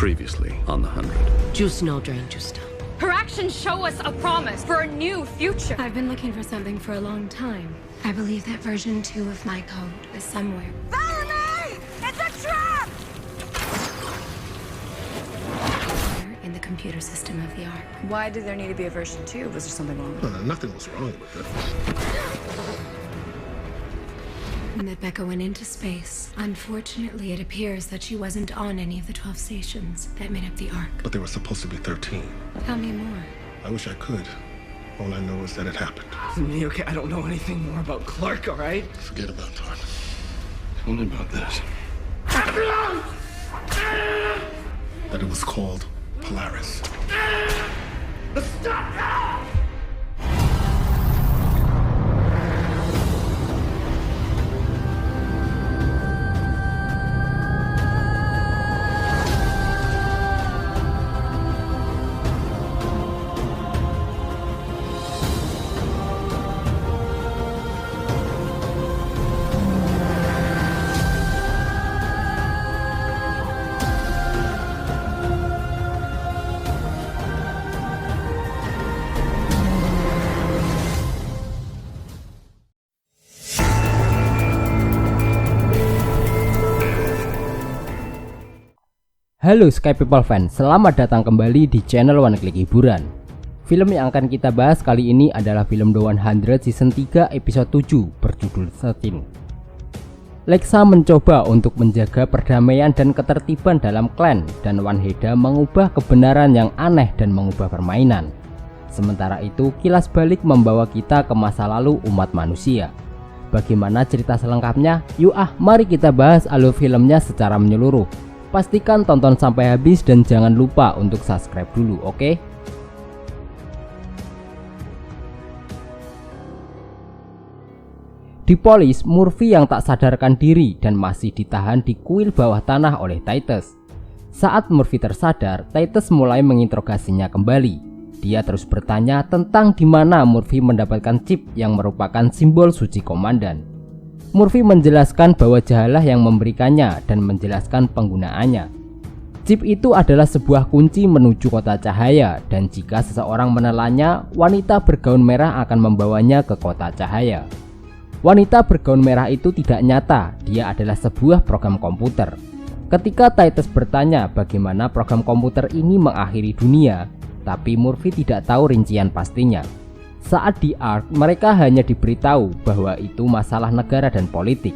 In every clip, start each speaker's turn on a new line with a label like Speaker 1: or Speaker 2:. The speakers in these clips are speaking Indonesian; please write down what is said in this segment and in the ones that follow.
Speaker 1: Previously on the 100.
Speaker 2: Justo drain Justo.
Speaker 3: Her actions show us a promise for a new future.
Speaker 4: I've been looking for something for a long time. I believe that version 2 of my code is somewhere.
Speaker 3: Follow me! It's a trap!
Speaker 4: In the computer system of the Ark.
Speaker 5: Why did there need to be a version 2? Was there something wrong with it?
Speaker 6: No, nothing was wrong with it.
Speaker 4: When that Becca went into space, unfortunately it appears that she wasn't on any of the 12 stations that made up the Ark.
Speaker 6: But there were supposed to be 13.
Speaker 4: Tell me more.
Speaker 6: I wish I could. All I know is that it happened.
Speaker 7: Me, okay, I don't know anything more about Clark, all right?
Speaker 6: Forget about Todd.
Speaker 1: Tell me about this.
Speaker 6: That it was called Polaris.
Speaker 7: Stop now!
Speaker 8: Halo Sky People fans, selamat datang kembali di channel One Click Hiburan. Film yang akan kita bahas kali ini adalah film The 100 Season 3 Episode 7 berjudul 13. Lexa mencoba untuk menjaga perdamaian dan ketertiban dalam klan, dan Wanheda mengubah kebenaran yang aneh dan mengubah permainan. Sementara itu, kilas balik membawa kita ke masa lalu umat manusia. Bagaimana cerita selengkapnya? Yuk mari kita bahas alur filmnya secara menyeluruh. Pastikan tonton sampai habis dan jangan lupa untuk subscribe dulu, oke? Di Polis, Murphy yang tak sadarkan diri dan masih ditahan di kuil bawah tanah oleh Titus. Saat Murphy tersadar, Titus mulai menginterogasinya kembali. Dia terus bertanya tentang di mana Murphy mendapatkan chip yang merupakan simbol suci komandan. Murphy menjelaskan bahwa Jahalah yang memberikannya dan menjelaskan penggunaannya. Chip itu adalah sebuah kunci menuju kota cahaya, dan jika seseorang menelannya, wanita bergaun merah akan membawanya ke kota cahaya. Wanita bergaun merah itu tidak nyata, dia adalah sebuah program komputer. Ketika Titus bertanya bagaimana program komputer ini mengakhiri dunia, tapi Murphy tidak tahu rincian pastinya. Saat di Ark, mereka hanya diberitahu bahwa itu masalah negara dan politik.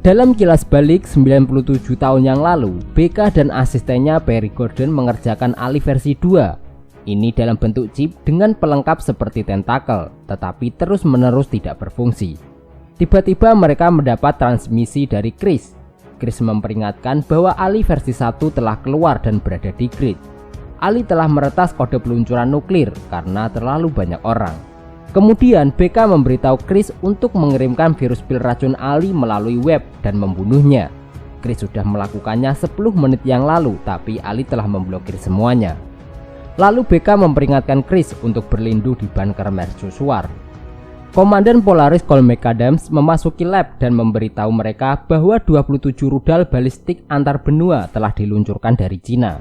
Speaker 8: Dalam kilas balik 97 tahun yang lalu, Becca dan asistennya Perry Gordon mengerjakan Ali versi 2. Ini dalam bentuk chip dengan pelengkap seperti tentakel, tetapi terus-menerus tidak berfungsi. Tiba-tiba mereka mendapat transmisi dari Chris. Chris memperingatkan bahwa Ali versi 1 telah keluar dan berada di grid. Ali telah meretas kode peluncuran nuklir karena terlalu banyak orang. Kemudian Becca memberitahu Chris untuk mengirimkan virus pil racun Ali melalui web dan membunuhnya. Chris sudah melakukannya 10 menit yang lalu, tapi Ali telah memblokir semuanya. Lalu Becca memperingatkan Chris untuk berlindung di bunker mercusuar. Komandan Polaris Cole McAdams memasuki lab dan memberitahu mereka bahwa 27 rudal balistik antar benua telah diluncurkan dari Cina.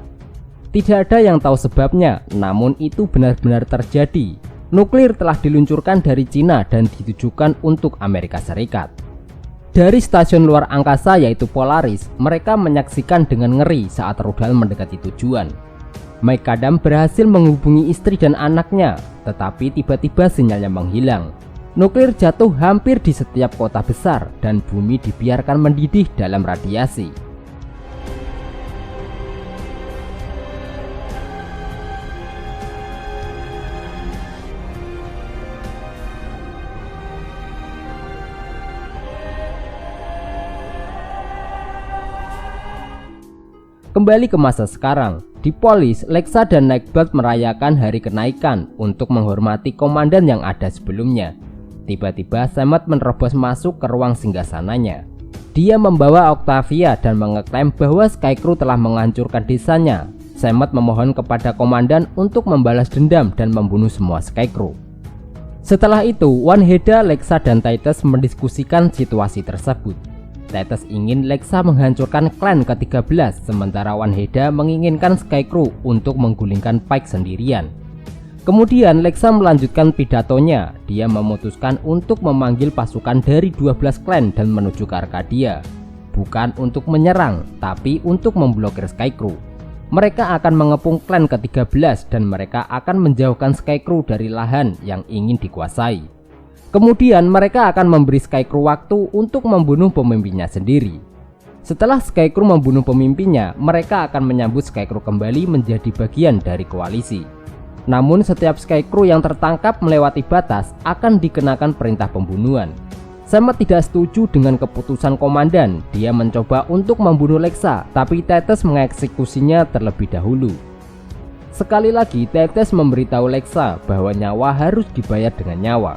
Speaker 8: Tidak ada yang tahu sebabnya, namun itu benar-benar terjadi. Nuklir telah diluncurkan dari Cina dan ditujukan untuk Amerika Serikat. Dari stasiun luar angkasa yaitu Polaris, mereka menyaksikan dengan ngeri saat rudal mendekati tujuan. McAdams berhasil menghubungi istri dan anaknya, tetapi tiba-tiba sinyalnya menghilang. Nuklir jatuh hampir di setiap kota besar dan bumi dibiarkan mendidih dalam radiasi. Kembali ke masa sekarang, di Polis, Lexa dan Nightblood merayakan hari kenaikan untuk menghormati komandan yang ada sebelumnya. Tiba-tiba Samad menerobos masuk ke ruang singgasananya. Dia membawa Octavia dan mengeklaim bahwa Skycrew telah menghancurkan desanya. Samad memohon kepada komandan untuk membalas dendam dan membunuh semua Skycrew. Setelah itu, Wanheda, Lexa dan Titus mendiskusikan situasi tersebut. Titus ingin Lexa menghancurkan klan ke-13, sementara Wanheda menginginkan Scarecrow untuk menggulingkan Pike sendirian. Kemudian Lexa melanjutkan pidatonya. Dia memutuskan untuk memanggil pasukan dari 12 klan dan menuju ke Arcadia. Bukan untuk menyerang, tapi untuk memblokir Scarecrow. Mereka akan mengepung klan ke-13 dan mereka akan menjauhkan Scarecrow dari lahan yang ingin dikuasai. Kemudian mereka akan memberi Scarecrow waktu untuk membunuh pemimpinnya sendiri. Setelah Scarecrow membunuh pemimpinnya, mereka akan menyambut Scarecrow kembali menjadi bagian dari koalisi. Namun setiap Scarecrow yang tertangkap melewati batas akan dikenakan perintah pembunuhan. Sam tidak setuju dengan keputusan komandan. Dia mencoba untuk membunuh Lexa, tapi Titus mengeksekusinya terlebih dahulu. Sekali lagi Titus memberitahu Lexa bahwa nyawa harus dibayar dengan nyawa.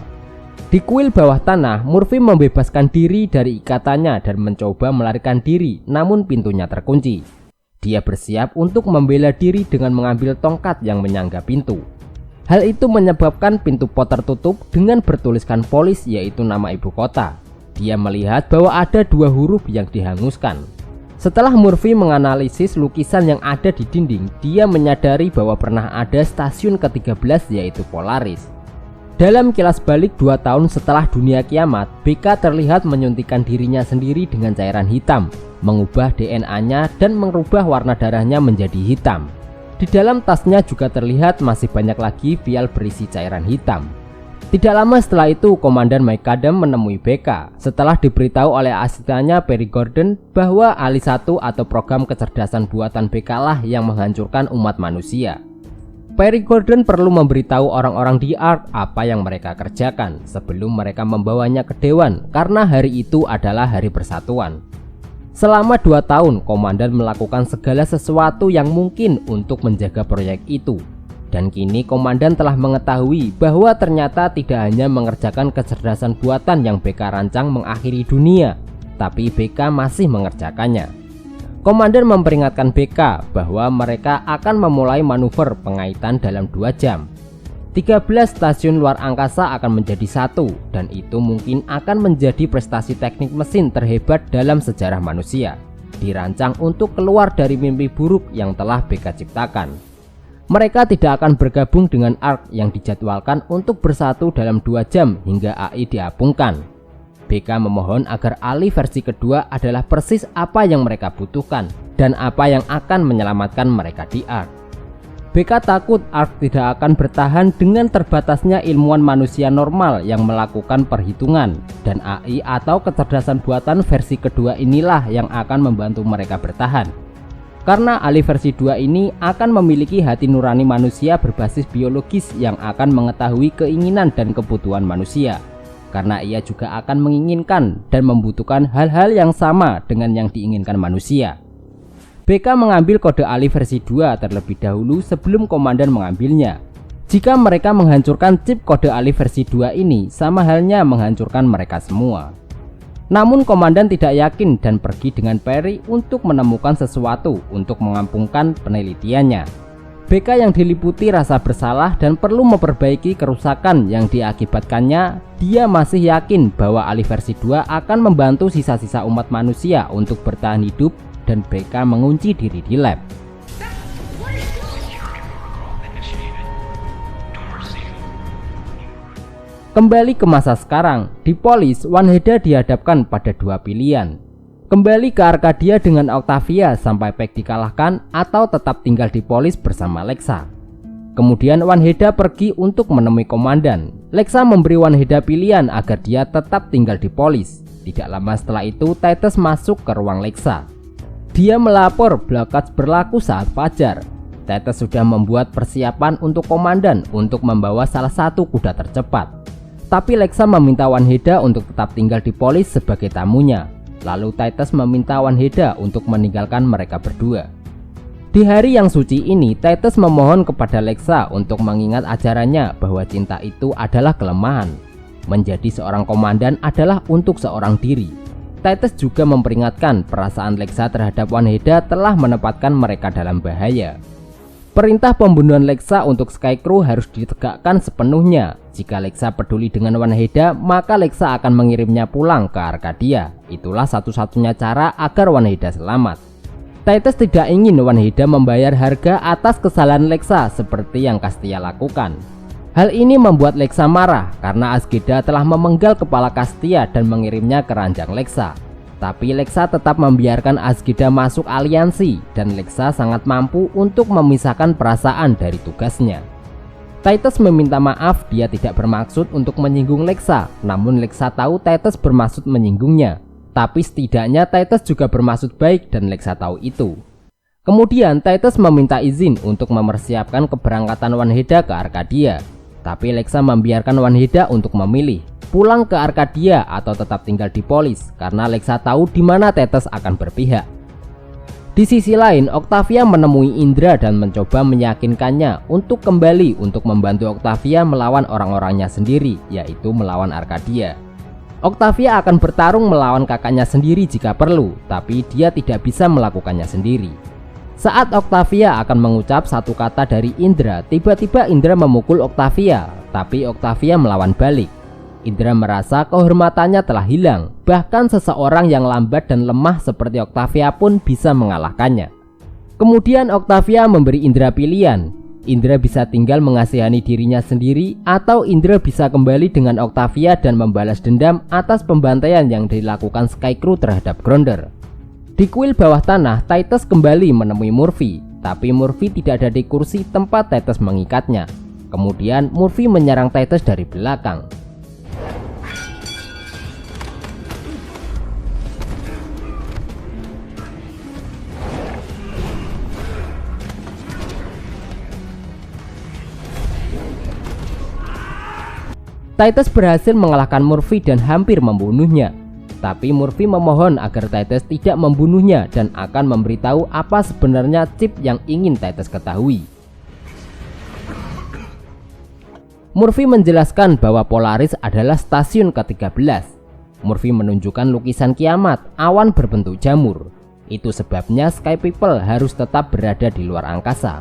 Speaker 8: Di kuil bawah tanah, Murphy membebaskan diri dari ikatannya dan mencoba melarikan diri, namun pintunya terkunci. Dia bersiap untuk membela diri dengan mengambil tongkat yang menyangga pintu. Hal itu menyebabkan pintu pot tertutup dengan bertuliskan Polis, yaitu nama ibu kota. Dia melihat bahwa ada 2 huruf yang dihanguskan. Setelah Murphy menganalisis lukisan yang ada di dinding, dia menyadari bahwa pernah ada stasiun ke-13, yaitu Polaris. Dalam kilas balik 2 tahun setelah dunia kiamat, BK terlihat menyuntikkan dirinya sendiri dengan cairan hitam, mengubah DNA-nya dan merubah warna darahnya menjadi hitam. Di dalam tasnya juga terlihat masih banyak lagi vial berisi cairan hitam. Tidak lama setelah itu, Komandan Mike Kadam menemui BK setelah diberitahu oleh asistennya Perry Gordon bahwa Ali 1 atau program kecerdasan buatan BK lah yang menghancurkan umat manusia. Perry Gordon perlu memberitahu orang-orang di ARC apa yang mereka kerjakan sebelum mereka membawanya ke Dewan, karena hari itu adalah hari persatuan. Selama 2 tahun, Komandan melakukan segala sesuatu yang mungkin untuk menjaga proyek itu. Dan kini Komandan telah mengetahui bahwa ternyata tidak hanya mengerjakan kecerdasan buatan yang BK rancang mengakhiri dunia, tapi BK masih mengerjakannya. Komandan memperingatkan BK bahwa mereka akan memulai manuver pengaitan dalam 2 jam. 13 stasiun luar angkasa akan menjadi 1, dan itu mungkin akan menjadi prestasi teknik mesin terhebat dalam sejarah manusia, dirancang untuk keluar dari mimpi buruk yang telah BK ciptakan. Mereka tidak akan bergabung dengan ARC yang dijadwalkan untuk bersatu dalam 2 jam hingga AI diapungkan. BK memohon agar alih versi kedua adalah persis apa yang mereka butuhkan dan apa yang akan menyelamatkan mereka di ARC. BK takut ARC tidak akan bertahan dengan terbatasnya ilmuwan manusia normal yang melakukan perhitungan, dan AI atau kecerdasan buatan versi kedua inilah yang akan membantu mereka bertahan. Karena alih versi 2 ini akan memiliki hati nurani manusia berbasis biologis yang akan mengetahui keinginan dan kebutuhan manusia. Karena ia juga akan menginginkan dan membutuhkan hal-hal yang sama dengan yang diinginkan manusia. BK mengambil kode alih versi 2 terlebih dahulu sebelum Komandan mengambilnya. Jika mereka menghancurkan chip kode alih versi 2 ini, sama halnya menghancurkan mereka semua. Namun Komandan tidak yakin dan pergi dengan Perry untuk menemukan sesuatu untuk mengampungkan penelitiannya. BK yang diliputi rasa bersalah dan perlu memperbaiki kerusakan yang diakibatkannya, dia masih yakin bahwa alih versi 2 akan membantu sisa-sisa umat manusia untuk bertahan hidup, dan BK mengunci diri di lab. Kembali ke masa sekarang, di Polis, Wanheda dihadapkan pada 2 pilihan. Kembali ke Arcadia dengan Octavia sampai Pike dikalahkan, atau tetap tinggal di Polis bersama Lexa. Kemudian Wanheda pergi untuk menemui Komandan. Lexa memberi Wanheda pilihan agar dia tetap tinggal di Polis. Tidak lama setelah itu, Titus masuk ke ruang Lexa. Dia melapor Blackout berlaku saat fajar. Titus sudah membuat persiapan untuk Komandan untuk membawa salah satu kuda tercepat. Tapi Lexa meminta Wanheda untuk tetap tinggal di Polis sebagai tamunya. Lalu Titus meminta Wanheda untuk meninggalkan mereka berdua. Di hari yang suci ini, Titus memohon kepada Lexa untuk mengingat ajarannya bahwa cinta itu adalah kelemahan. Menjadi seorang komandan adalah untuk seorang diri. Titus juga memperingatkan perasaan Lexa terhadap Wanheda telah menempatkan mereka dalam bahaya. Perintah pembunuhan Lexa untuk Scarecrow harus ditegakkan sepenuhnya. Jika Lexa peduli dengan Wanheda, maka Lexa akan mengirimnya pulang ke Arcadia. Itulah satu-satunya cara agar Wanheda selamat. Titus tidak ingin Wanheda membayar harga atas kesalahan Lexa seperti yang Castia lakukan. Hal ini membuat Lexa marah karena Azgeda telah memenggal kepala Castia dan mengirimnya ke ranjang Lexa. Tapi Lexa tetap membiarkan Azgeda masuk aliansi dan Lexa sangat mampu untuk memisahkan perasaan dari tugasnya. Titus meminta maaf, dia tidak bermaksud untuk menyinggung Lexa, namun Lexa tahu Titus bermaksud menyinggungnya. Tapi setidaknya Titus juga bermaksud baik dan Lexa tahu itu. Kemudian Titus meminta izin untuk mempersiapkan keberangkatan Wanheda ke Arcadia. Tapi Lexa membiarkan Wanheda untuk memilih pulang ke Arcadia atau tetap tinggal di Polis karena Lexa tahu di mana Titus akan berpihak. Di sisi lain, Octavia menemui Indra dan mencoba meyakinkannya untuk kembali untuk membantu Octavia melawan orang-orangnya sendiri, yaitu melawan Arcadia. Octavia akan bertarung melawan kakaknya sendiri jika perlu, tapi dia tidak bisa melakukannya sendiri. Saat Octavia akan mengucap satu kata dari Indra, tiba-tiba Indra memukul Octavia, tapi Octavia melawan balik. Indra merasa kehormatannya telah hilang, bahkan seseorang yang lambat dan lemah seperti Octavia pun bisa mengalahkannya. Kemudian Octavia memberi Indra pilihan. Indra bisa tinggal mengasihani dirinya sendiri, atau Indra bisa kembali dengan Octavia dan membalas dendam atas pembantaian yang dilakukan Scarecrow terhadap Gronder. Di kuil bawah tanah, Titus kembali menemui Murphy, tapi Murphy tidak ada di kursi tempat Titus mengikatnya. Kemudian Murphy menyerang Titus dari belakang. Titus berhasil mengalahkan Murphy dan hampir membunuhnya. Tapi Murphy memohon agar Titus tidak membunuhnya dan akan memberitahu apa sebenarnya chip yang ingin Titus ketahui. Murphy menjelaskan bahwa Polaris adalah stasiun ke-13. Murphy menunjukkan lukisan kiamat, awan berbentuk jamur. Itu sebabnya Sky People harus tetap berada di luar angkasa.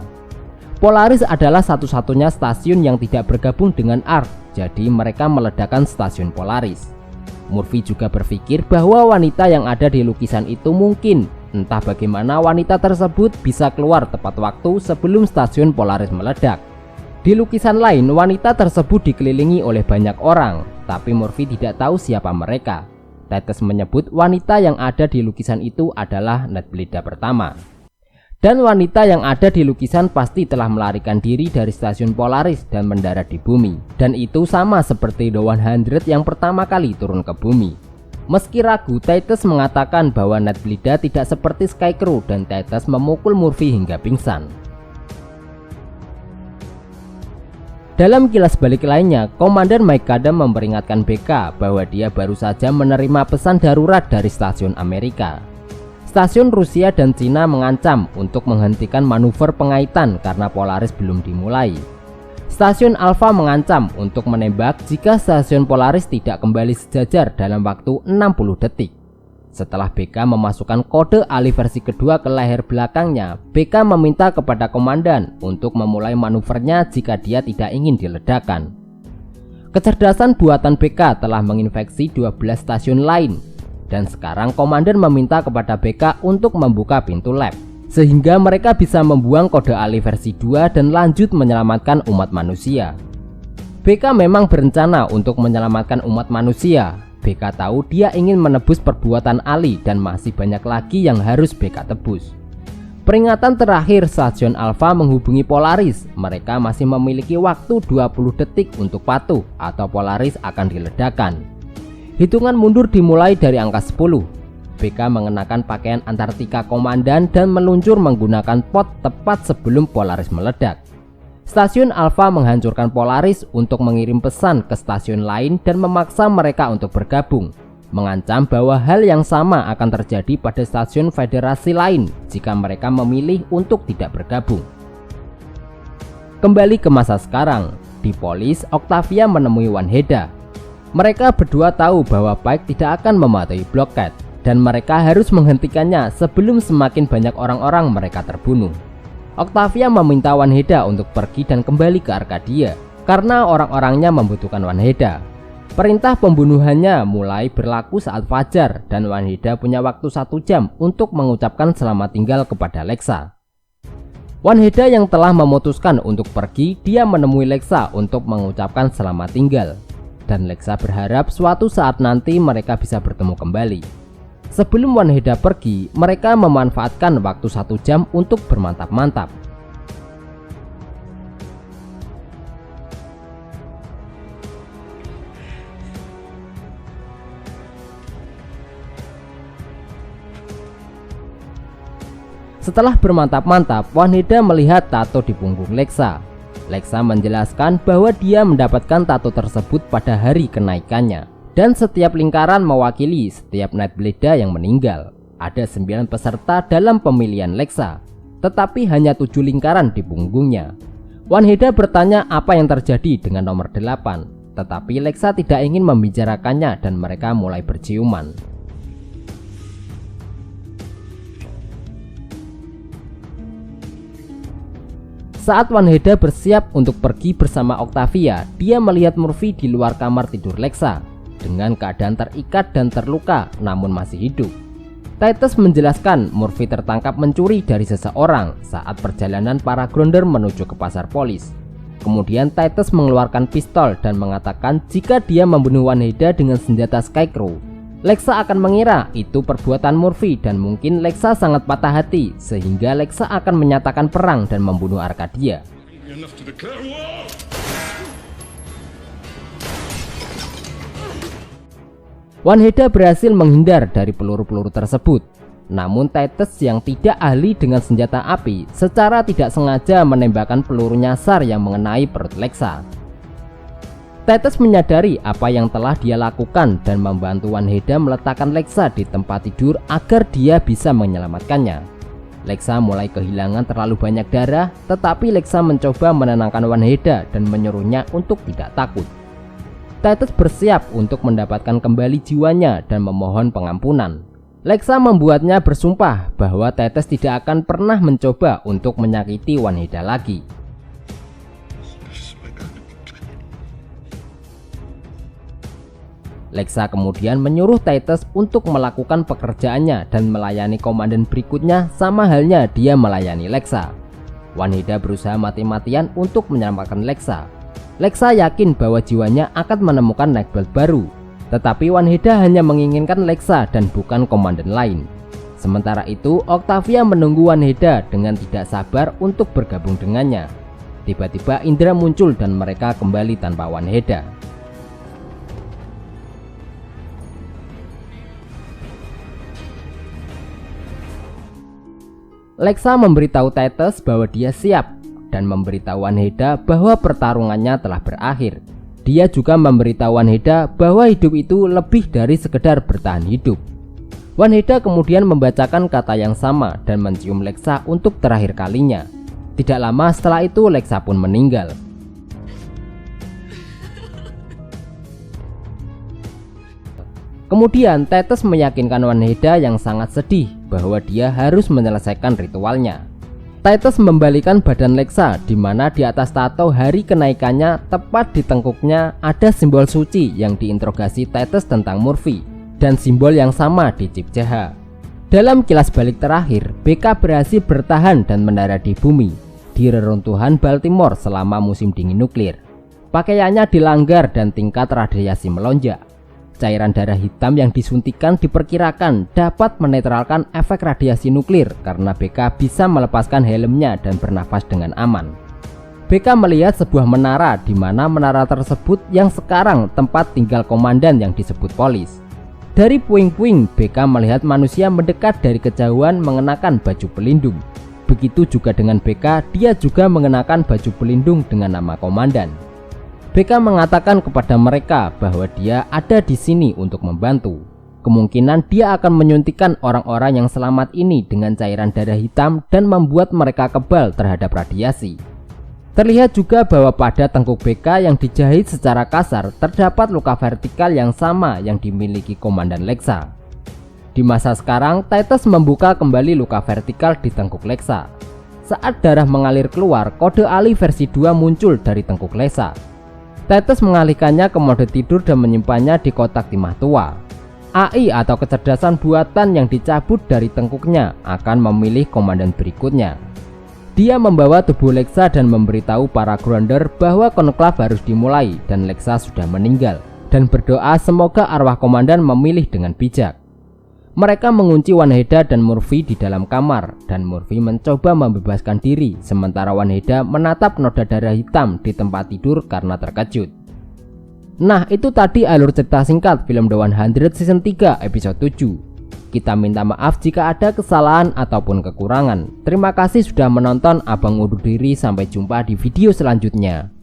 Speaker 8: Polaris adalah satu-satunya stasiun yang tidak bergabung dengan ARC, jadi mereka meledakkan stasiun Polaris. Murphy juga berpikir bahwa wanita yang ada di lukisan itu mungkin, entah bagaimana wanita tersebut bisa keluar tepat waktu sebelum stasiun Polaris meledak. Di lukisan lain, wanita tersebut dikelilingi oleh banyak orang, tapi Murphy tidak tahu siapa mereka. Titus menyebut wanita yang ada di lukisan itu adalah Nightbleeda pertama. Dan wanita yang ada di lukisan pasti telah melarikan diri dari stasiun Polaris dan mendarat di bumi. Dan itu sama seperti The 100 yang pertama kali turun ke bumi. Meski ragu, Titus mengatakan bahwa Nightbleeda tidak seperti Scarecrow dan Titus memukul Murphy hingga pingsan. Dalam kilas balik lainnya, Komandan Mike Kadam memperingatkan BK bahwa dia baru saja menerima pesan darurat dari stasiun Amerika. Stasiun Rusia dan Cina mengancam untuk menghentikan manuver pengaitan karena Polaris belum dimulai. Stasiun Alpha mengancam untuk menembak jika stasiun Polaris tidak kembali sejajar dalam waktu 60 detik. Setelah BK memasukkan kode alih versi kedua ke leher belakangnya, BK meminta kepada komandan untuk memulai manuvernya jika dia tidak ingin diledakkan. Kecerdasan buatan BK telah menginfeksi 12 stasiun lain. Dan sekarang komandan meminta kepada BK untuk membuka pintu lab, sehingga mereka bisa membuang kode alih versi 2 dan lanjut menyelamatkan umat manusia. BK memang berencana untuk menyelamatkan umat manusia. BK tahu dia ingin menebus perbuatan Ali dan masih banyak lagi yang harus BK tebus. Peringatan terakhir stasiun Alpha menghubungi Polaris. Mereka masih memiliki waktu 20 detik untuk patuh atau Polaris akan diledakkan. Hitungan mundur dimulai dari angka 10. BK mengenakan pakaian Antartika komandan dan meluncur menggunakan pot tepat sebelum Polaris meledak. Stasiun Alpha menghancurkan Polaris untuk mengirim pesan ke stasiun lain dan memaksa mereka untuk bergabung, mengancam bahwa hal yang sama akan terjadi pada stasiun Federasi lain jika mereka memilih untuk tidak bergabung. Kembali ke masa sekarang, di Polis, Octavia menemui Wanheda. Mereka berdua tahu bahwa Pike tidak akan mematuhi blockade dan mereka harus menghentikannya sebelum semakin banyak orang-orang mereka terbunuh. Octavia meminta Wanheda untuk pergi dan kembali ke Arkadia karena orang-orangnya membutuhkan Wanheda. Perintah pembunuhannya mulai berlaku saat fajar dan Wanheda punya waktu 1 jam untuk mengucapkan selamat tinggal kepada Lexa. Wanheda yang telah memutuskan untuk pergi, dia menemui Lexa untuk mengucapkan selamat tinggal. Dan Lexa berharap suatu saat nanti mereka bisa bertemu kembali. Sebelum Wanheda pergi, mereka memanfaatkan waktu 1 jam untuk bermantap-mantap. Setelah bermantap-mantap, Wanheda melihat tato di punggung Lexa. Lexa menjelaskan bahwa dia mendapatkan tato tersebut pada hari kenaikannya. Dan setiap lingkaran mewakili setiap Nightblade yang meninggal. Ada 9 peserta dalam pemilihan Lexa, tetapi hanya 7 lingkaran di punggungnya. Wanheda bertanya apa yang terjadi dengan nomor 8, tetapi Lexa tidak ingin membicarakannya dan mereka mulai berciuman. Saat Wanheda bersiap untuk pergi bersama Octavia, dia melihat Murphy di luar kamar tidur Lexa dengan keadaan terikat dan terluka namun masih hidup. Titus menjelaskan Murphy tertangkap mencuri dari seseorang saat perjalanan para Gronder menuju ke pasar polis. Kemudian Titus mengeluarkan pistol dan mengatakan jika dia membunuh Wanheda dengan senjata Scarecrow, Lexa akan mengira itu perbuatan Murphy dan mungkin Lexa sangat patah hati sehingga Lexa akan menyatakan perang dan membunuh Arkadia. Wanheda berhasil menghindar dari peluru-peluru tersebut. Namun Titus yang tidak ahli dengan senjata api secara tidak sengaja menembakkan peluru nyasar yang mengenai perut Lexa. Titus menyadari apa yang telah dia lakukan dan membantu Wanheda meletakkan Lexa di tempat tidur agar dia bisa menyelamatkannya. Lexa mulai kehilangan terlalu banyak darah, tetapi Lexa mencoba menenangkan Wanheda dan menyuruhnya untuk tidak takut. Titus bersiap untuk mendapatkan kembali jiwanya dan memohon pengampunan. Lexa membuatnya bersumpah bahwa Titus tidak akan pernah mencoba untuk menyakiti Wanheda lagi. Lexa kemudian menyuruh Titus untuk melakukan pekerjaannya dan melayani komandan berikutnya, sama halnya dia melayani Lexa. Wanheda berusaha mati-matian untuk menyelamatkan Lexa. Lexa yakin bahwa jiwanya akan menemukan Nightblade baru, tetapi Wanheda hanya menginginkan Lexa dan bukan komandan lain. Sementara itu, Octavia menunggu Wanheda dengan tidak sabar untuk bergabung dengannya. Tiba-tiba Indra muncul dan mereka kembali tanpa Wanheda. Lexa memberitahu Titus bahwa dia siap dan memberitahu Wanheda bahwa pertarungannya telah berakhir. Dia juga memberitahu Wanheda bahwa hidup itu lebih dari sekedar bertahan hidup. Wanheda kemudian membacakan kata yang sama dan mencium Lexa untuk terakhir kalinya. Tidak lama setelah itu Lexa pun meninggal. Kemudian Titus meyakinkan Wanheda yang sangat sedih bahwa dia harus menyelesaikan ritualnya. Titus membalikan badan Lexa di mana di atas tato hari kenaikannya tepat di tengkuknya ada simbol suci yang diinterogasi Titus tentang Murphy dan simbol yang sama di chip CH. Dalam kilas balik terakhir, BK berhasil bertahan dan mendarat di bumi di reruntuhan Baltimore selama musim dingin nuklir. Pakaiannya dilanggar dan tingkat radiasi melonjak. Cairan darah hitam yang disuntikan diperkirakan dapat menetralkan efek radiasi nuklir karena BK bisa melepaskan helmnya dan bernafas dengan aman. BK melihat sebuah menara di mana menara tersebut yang sekarang tempat tinggal komandan yang disebut Polis. Dari puing-puing, BK melihat manusia mendekat dari kejauhan mengenakan baju pelindung. Begitu juga dengan BK, dia juga mengenakan baju pelindung dengan nama komandan. BK mengatakan kepada mereka bahwa dia ada di sini untuk membantu. Kemungkinan dia akan menyuntikkan orang-orang yang selamat ini dengan cairan darah hitam dan membuat mereka kebal terhadap radiasi. Terlihat juga bahwa pada tengkuk BK yang dijahit secara kasar terdapat luka vertikal yang sama yang dimiliki komandan Lexa. Di masa sekarang, Titus membuka kembali luka vertikal di tengkuk Lexa. Saat darah mengalir keluar, kode alih versi 2 muncul dari tengkuk Lesa. Titus mengalihkannya ke mode tidur dan menyimpannya di kotak timah tua. AI atau kecerdasan buatan yang dicabut dari tengkuknya akan memilih komandan berikutnya. Dia membawa tubuh Lexa dan memberitahu para Grounder bahwa konklav harus dimulai dan Lexa sudah meninggal, dan berdoa semoga arwah komandan memilih dengan bijak. Mereka mengunci Wanheda dan Murphy di dalam kamar, dan Murphy mencoba membebaskan diri sementara Wanheda menatap noda darah hitam di tempat tidur karena terkejut. Nah, itu tadi alur cerita singkat film The 100 season 3 episode 7. Kita minta maaf jika ada kesalahan ataupun kekurangan. Terima kasih sudah menonton, Abang undur diri, sampai jumpa di video selanjutnya.